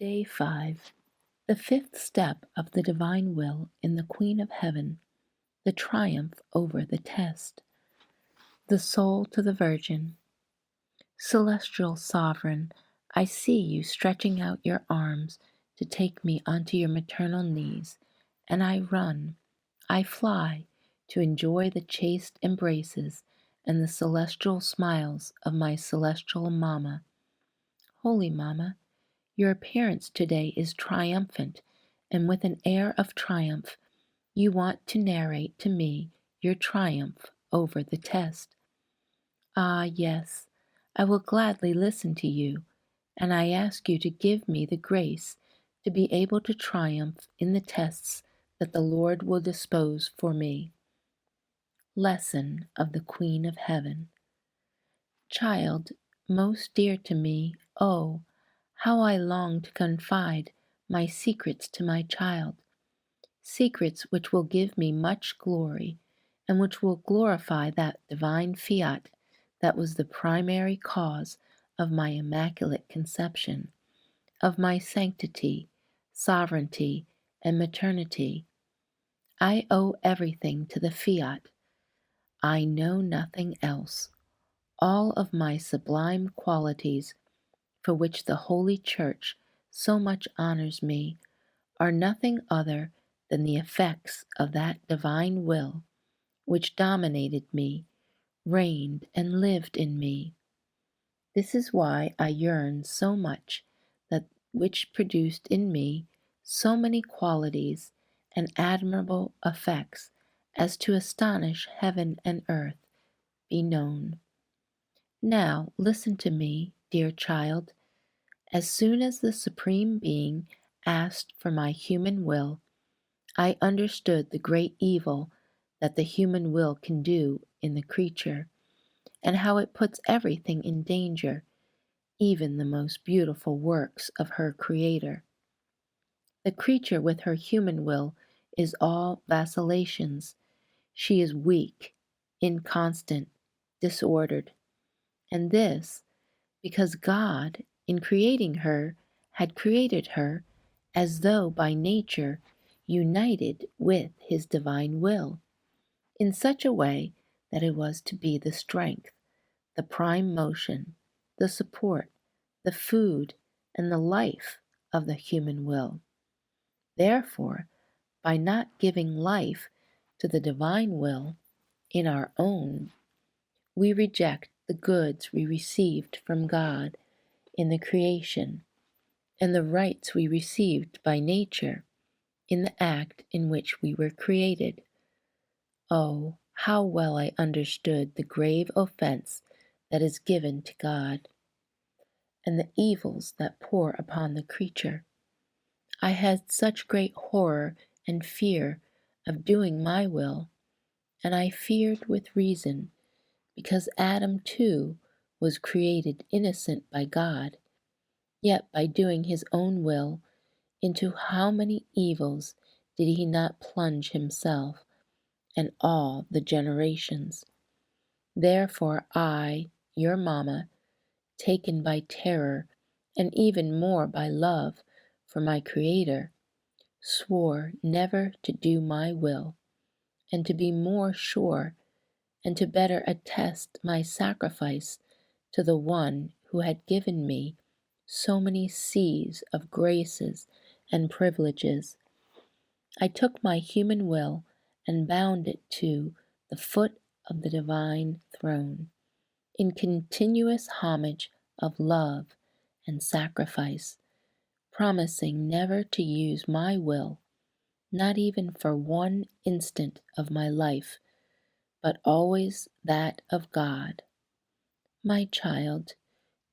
Day 5. The fifth step of the divine will in the Queen of Heaven, the triumph over the test. The soul to the Virgin. Celestial Sovereign, I see you stretching out your arms to take me onto your maternal knees, and I run, I fly, to enjoy the chaste embraces and the celestial smiles of my celestial Mamma. Holy Mamma, your appearance today is triumphant, and with an air of triumph, you want to narrate to me your triumph over the test. Ah, yes, I will gladly listen to you, and I ask you to give me the grace to be able to triumph in the tests that the Lord will dispose for me. Lesson of the Queen of Heaven. Child, most dear to me, oh, how I long to confide my secrets to my child, secrets which will give me much glory, and which will glorify that divine fiat that was the primary cause of my immaculate conception, of my sanctity, sovereignty, and maternity. I owe everything to the fiat. I know nothing else. All of my sublime qualities, for which the Holy Church so much honors me, are nothing other than the effects of that divine will which dominated me, reigned and lived in me. This is why I yearn so much that which produced in me so many qualities and admirable effects as to astonish heaven and earth be known. Now listen to me, dear child. As soon as the Supreme Being asked for my human will, I understood the great evil that the human will can do in the creature, and how it puts everything in danger, even the most beautiful works of her Creator. The creature with her human will is all vacillations. She is weak, inconstant, disordered, and this because God, in creating her, had created her as though by nature united with his divine will, in such a way that it was to be the strength, the prime motion, the support, the food, and the life of the human will. Therefore, by not giving life to the divine will in our own, we reject the goods we received from God in the creation, and the rights we received by nature in the act in which we were created. Oh, how well I understood the grave offense that is given to God, and the evils that pour upon the creature. I had such great horror and fear of doing my will, and I feared with reason, because Adam too was created innocent by God, yet by doing his own will, into how many evils did he not plunge himself and all the generations? Therefore I, your mamma, taken by terror and even more by love for my Creator, swore never to do my will, and to be more sure and to better attest my sacrifice to the one who had given me so many seas of graces and privileges. I took my human will and bound it to the foot of the divine throne, in continuous homage of love and sacrifice, promising never to use my will, not even for one instant of my life, but always that of God. My child,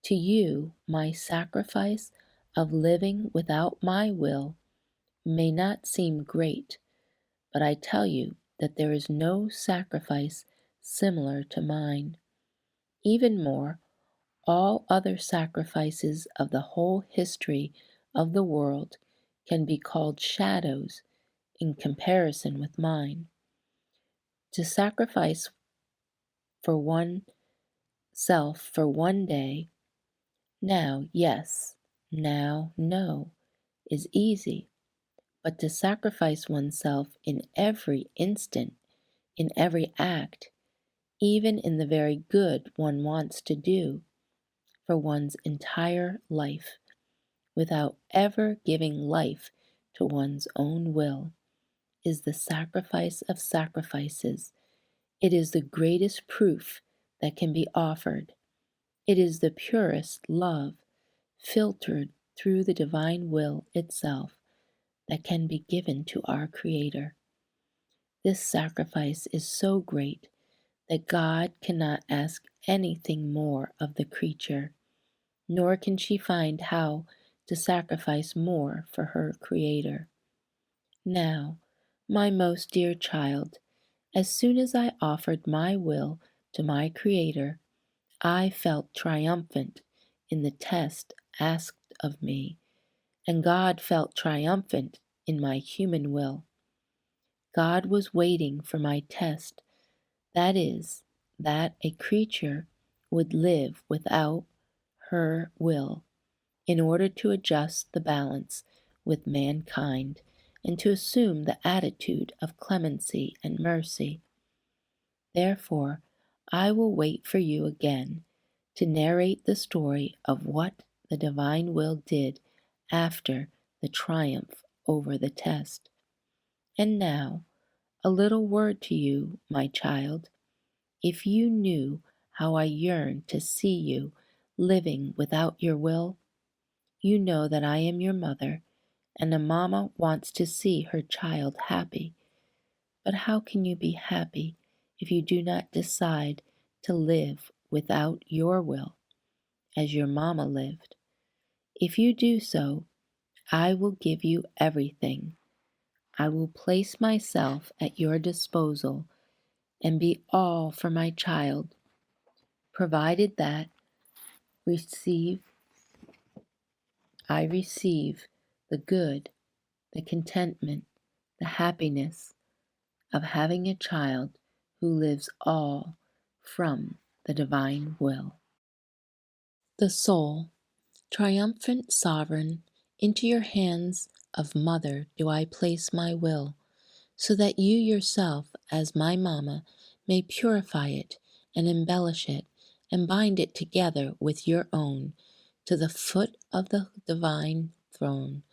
to you my sacrifice of living without my will may not seem great, but I tell you that there is no sacrifice similar to mine. Even more, all other sacrifices of the whole history of the world can be called shadows in comparison with mine. To sacrifice for oneself for one day, now, yes, now know is easy, but to sacrifice oneself in every instant, in every act, even in the very good one wants to do for one's entire life, without ever giving life to one's own will, is the sacrifice of sacrifices. It is the greatest proof that can be offered. It is the purest love, filtered through the divine will itself, that can be given to our Creator. This sacrifice is so great that God cannot ask anything more of the creature, nor can she find how to sacrifice more for her Creator. Now, my most dear child, as soon as I offered my will to my Creator, I felt triumphant in the test asked of me, and God felt triumphant in my human will. God was waiting for my test, that is, that a creature would live without her will, in order to adjust the balance with mankind and to assume the attitude of clemency and mercy. Therefore, I will wait for you again to narrate the story of what the divine will did after the triumph over the test. And now, a little word to you, my child. If you knew how I yearn to see you living without your will, you know that I am your mother, and a mama wants to see her child happy. But how can you be happy if you do not decide to live without your will, as your mama lived? If you do so, I will give you everything. I will place myself at your disposal and be all for my child, provided that receive I receive the good, the contentment, the happiness of having a child who lives all from the divine will. The soul, triumphant sovereign, into your hands of mother do I place my will, so that you yourself, as my mamma, may purify it and embellish it and bind it together with your own to the foot of the divine throne,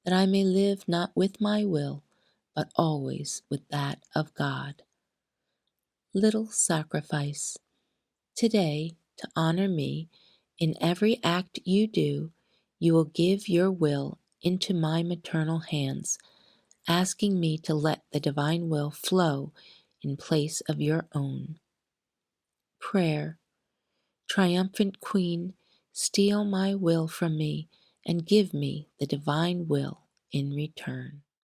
that I may live not with my will, but always with that of God. Little sacrifice. Today, to honor me, in every act you do, you will give your will into my maternal hands, asking me to let the divine will flow in place of your own. Prayer. Triumphant Queen, steal my will from me and give me the divine will in return.